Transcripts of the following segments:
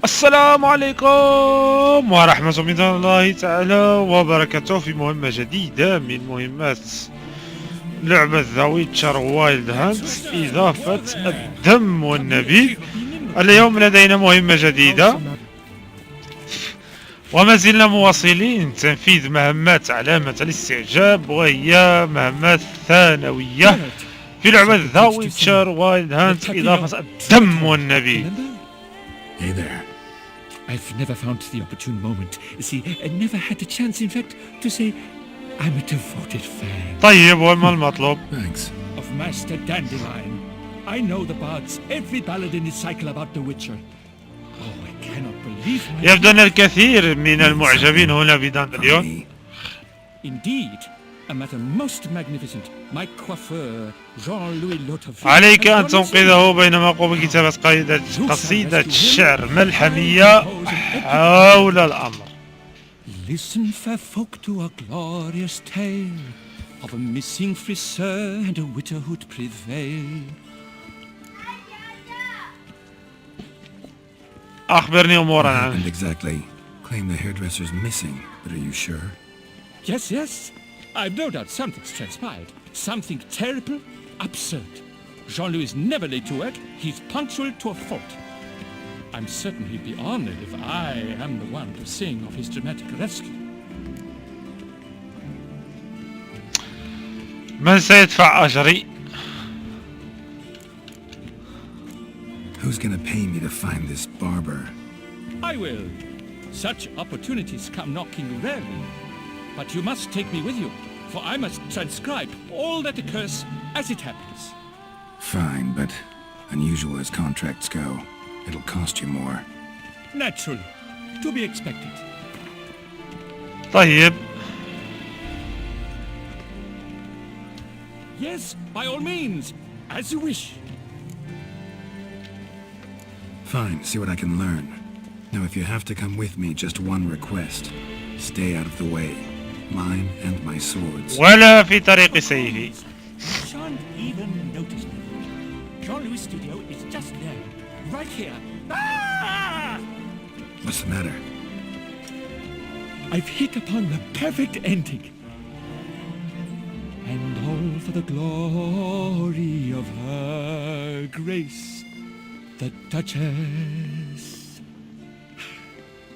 السلام عليكم ورحمة من الله تعالى وبركاته في مهمة جديدة من مهمات لعبة ذا ويتشر وايلد هانت إضافة الدم والنبيذ. اليوم لدينا مهمة جديدة وما زلنا مواصلين تنفيذ مهمات علامة الاستعجاب، وهي مهمات ثانوية في لعبة ذا ويتشر وايلد هانت إضافة الدم والنبيذ. Hey there. I've never found the opportune moment. See, I never had a chance, in fact, to say I'm a devoted fan. طيب وما المطلوب؟ Thanks. Of Master Dandelion. I know the bards, every ballad in this cycle about the Witcher. Oh, I cannot believe my... يبدو أن الكثير من المعجبين هنا بداندليون. Indeed. A matter most magnificent. My coiffeur, Jean-Louis Lotofil. عليك أن تنقذه بينما أقوم بكتابة قصيدة شعر ملحمية حول الأمر. Listen, fair folk, to a glorious tale of a missing friseur and a widowhood prevail. أخبرني أمورا عنه. Exactly. Claim the hairdresser's missing, but are you sure? Yes, yes. I've no doubt something's transpired. Something terrible, absurd. Jean-Louis is never late to work. He's punctual to a fault. I'm certain he'd be honored if I am the one to sing of his dramatic rescue. من سيدفع أجري؟ Who's gonna pay me to find this barber? I will. Such opportunities come knocking rarely. But you must take me with you, for I must transcribe all that occurs as it happens. Fine, but unusual as contracts go, it'll cost you more. Naturally. To be expected. طيب. Yes, by all means. As you wish. Fine, see what I can learn. Now if you have to come with me, just one request. Stay out of the way. Mine and my swords. ولا في طريق سيفي. Shan't even notice me. Jean-Louis' studio is just there, right here. Ah! What's the matter? I've hit upon the perfect ending. And all for the glory of her grace, the Duchess.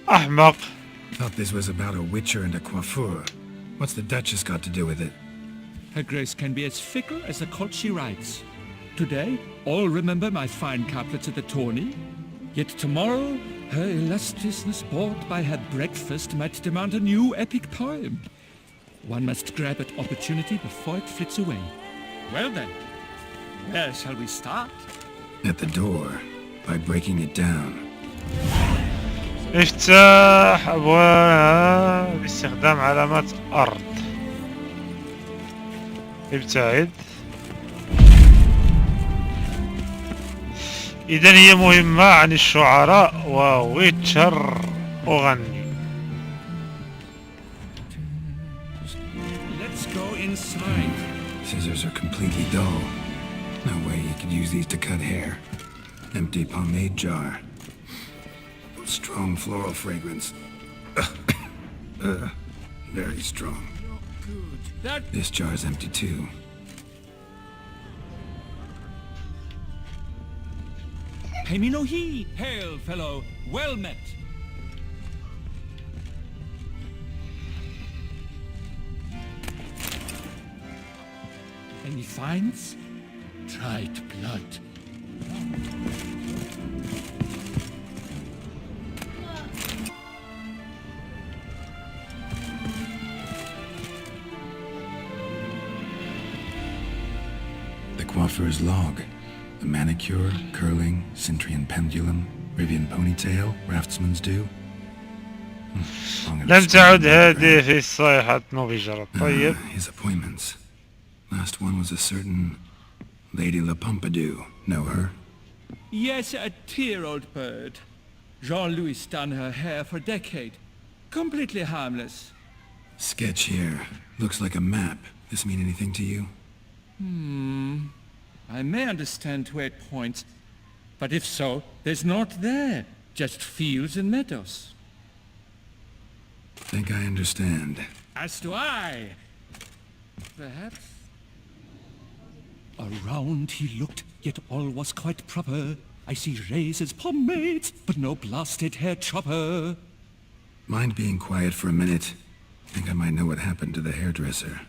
أحمق. Thought this was about a witcher and a coiffeur. What's the Duchess got to do with it? Her Grace can be as fickle as the colt she rides. Today, all remember my fine couplets at the tourney. Yet tomorrow, her illustriousness bought by her breakfast might demand a new epic poem. One must grab at opportunity before it flits away. Well then, where shall we start? At the door, by breaking it down. افتح أبوابها باستخدام علامات أرض. ابتعد. إذن هي مهمة عن الشعراء وويتشر أغني. Let's go inside. Scissors are completely dull. No way you could use these to cut hair. Empty pomade jar. Strong floral fragrance. Very strong. This jar's empty too. Pay me no heed. Hail, fellow. Well met. Any finds? Dried blood. The coiffeur's log. A manicure, curling, Centrian pendulum, Rivian ponytail, raftsman's due. لم تعد هذه في صيحة نوفيجر. طيب. His appointments. Last one was a certain Lady La Pompadour. Know her? Yes, a dear old bird. Jean-Louis done her hair for a decade. Completely harmless. Sketch here. Looks like a map. This mean anything to you? I may understand where it points, but if so, there's naught there. Just fields and meadows. Think I understand. As do I. Perhaps. Around he looked, yet all was quite proper. I see razors, pomades, but no blasted hair chopper. Mind being quiet for a minute? Think I might know what happened to the hairdresser.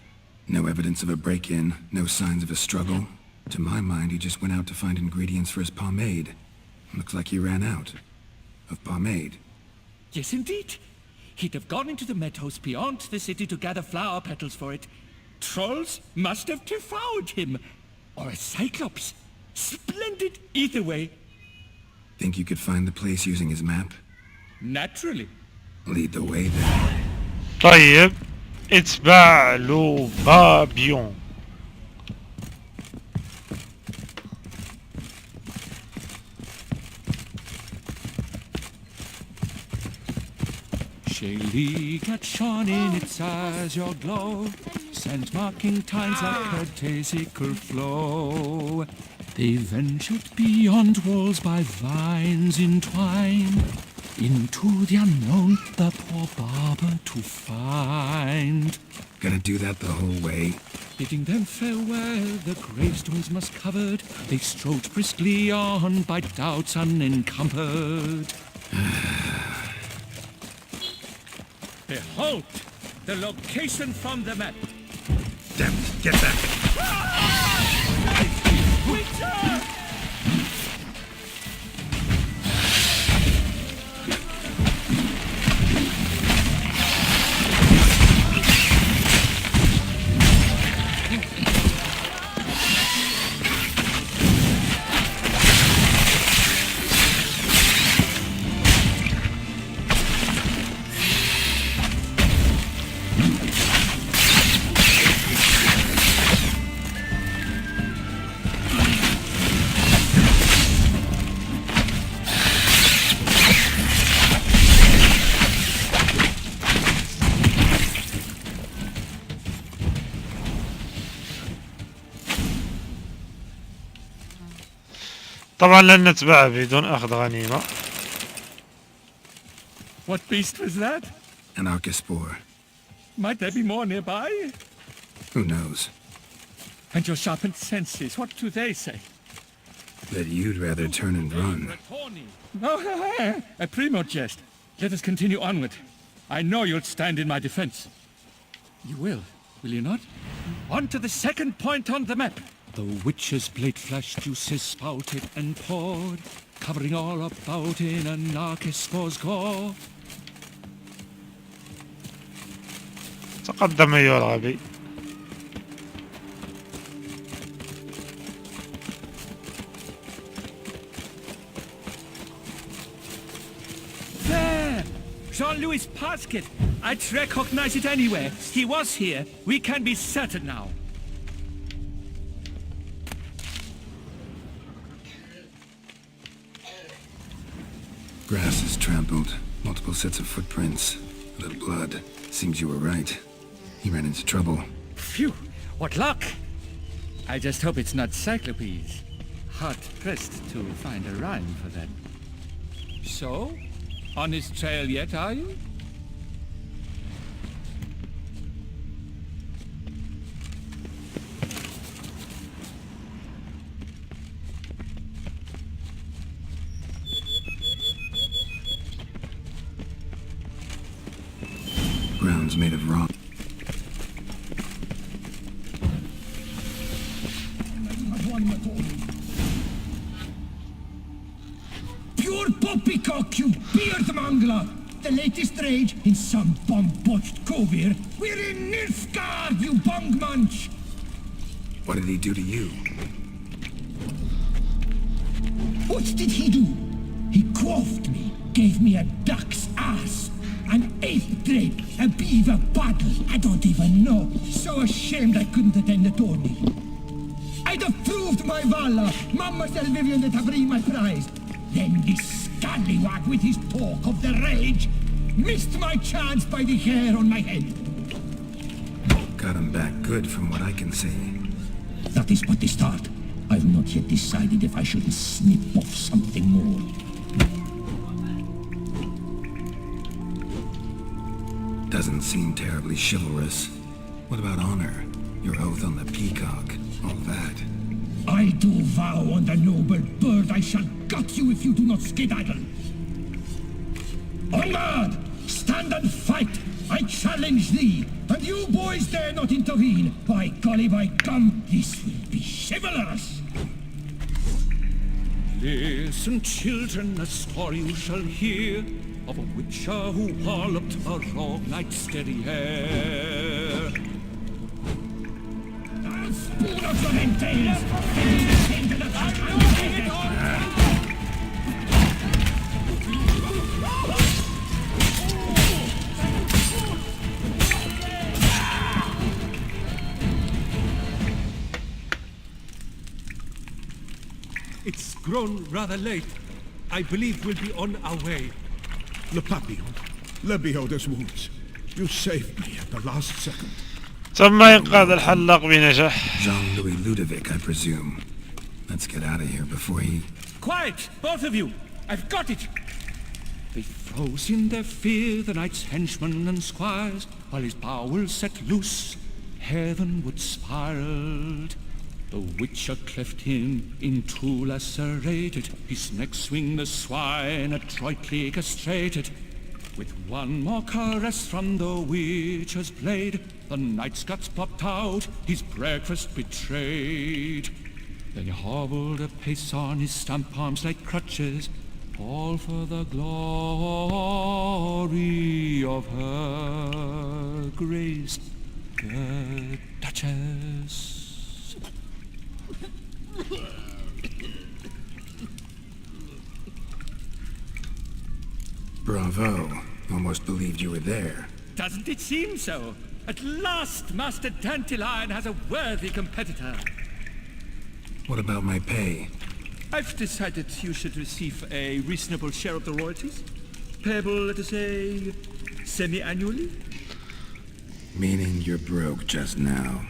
No evidence of a break-in, no signs of a struggle. To my mind, he just went out to find ingredients for his pomade. Looks like he ran out of pomade. Yes, indeed. He'd have gone into the meadows beyond the city to gather flower petals for it. Trolls must have devoured him. Or a cyclops. Splendid either way. Think you could find the place using his map? Naturally. Lead the way then. طيب اتبع لو بابيون. Shaylee cat shone in its azure glow, sent marking times like courtesical flow. They ventured beyond walls by vines entwined, into the unknown the poor barber to find. Gotta do that the whole way? Bidding them farewell, the gravestones must covered, they strode briskly on by doubts unencumbered. Behold, the location from the map. Damn it, get back! Witcher! طبعا لن نتبعه بدون أخذ غنيمة. What beast was that? An Archispore. Might there be more nearby? Who knows? And your sharpened senses, what do they say? That you'd rather turn and run. Oh, a primo jest. Let us continue onward. I know you'll stand in my defense. You will you not? On to the second point on the map. The witch's blade flash juices spouted and poured, covering all about in an Archispore's gore. تقدم أيها الغبي. There! Jean-Louis' basket! I'd recognize it anywhere. He was here. We can be certain now. Grass is trampled. Multiple sets of footprints. A little blood. Seems you were right. He ran into trouble. Phew! What luck! I just hope it's not Cyclopes. Hard-pressed to find a rhyme for that. So? On his trail yet, are you? Ground's made of rock. Pure poppycock, you beard mangler! The latest rage in some bomb-botched cove here. We're in Nilfgaard, you bungmunch! What did he do to you? What did he do? He quaffed me, gave me a duck's ass, an ape drape, a beaver battle, I don't even know. So ashamed I couldn't attend the tourney. I'd have proved my valor, Mama Selvivian that have bring my prize. Then this scallywag with his talk of the rage missed my chance by the hair on my head. Got him back good from what I can see. That is but the start. I've not yet decided if I shouldn't snip off something more. Doesn't seem terribly chivalrous. What about honor? Your oath on the peacock, all that. I do vow on the noble bird I shall gut you if you do not skedaddle. Onward! Stand and fight! I challenge thee! And you boys dare not intervene! By golly, by gum, this will be chivalrous! Listen, children, a story you shall hear of a witcher who walloped a rogue knight's steady hair. I'll spoon out your entails! It's grown rather late. I believe we'll be on our way. Le Papillon, let behold his wounds. You saved me at the last second. تم إنقاذ الحلاق بنجاح. Jean-Louis Ludovic, I presume. Let's get out of here before he... Quiet, both of you! I've got it! They froze in their fear, the knight's henchmen and squires, while his bowels set loose, heavenward spiraled. The witcher cleft him in two, lacerated, his neck swing the swine adroitly castrated. With one more caress from the witcher's blade, the knight's guts popped out, his breakfast betrayed. Then he hobbled a pace on his stump arms like crutches, all for the glory of her grace, the Duchess. Bravo. Almost believed you were there. Doesn't it seem so? At last, Master Dandelion has a worthy competitor. What about my pay? I've decided you should receive a reasonable share of the royalties. Payable, let us say, semi-annually? Meaning you're broke just now.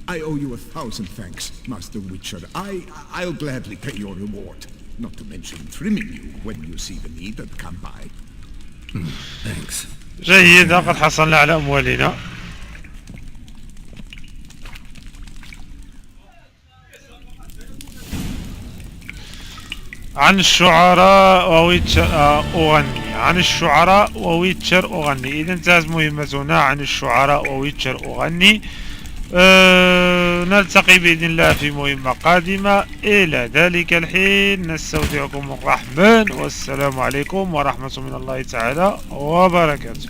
I owe you 1,000 thanks, Master Witcher. I'll gladly pay your reward. Not to mention trimming you when you see the need and come by. Thanks. جيد، لقد حصلنا على أموالنا. عن الشعراء وويتشر أغني. عن الشعراء وويتشر أغني. إذا انتهت مهمتنا عن الشعراء وويتشر أغني. نلتقي بإذن الله في مهمة قادمة. إلى ذلك الحين نستودعكم الرحمن، والسلام عليكم ورحمة من الله تعالى وبركاته.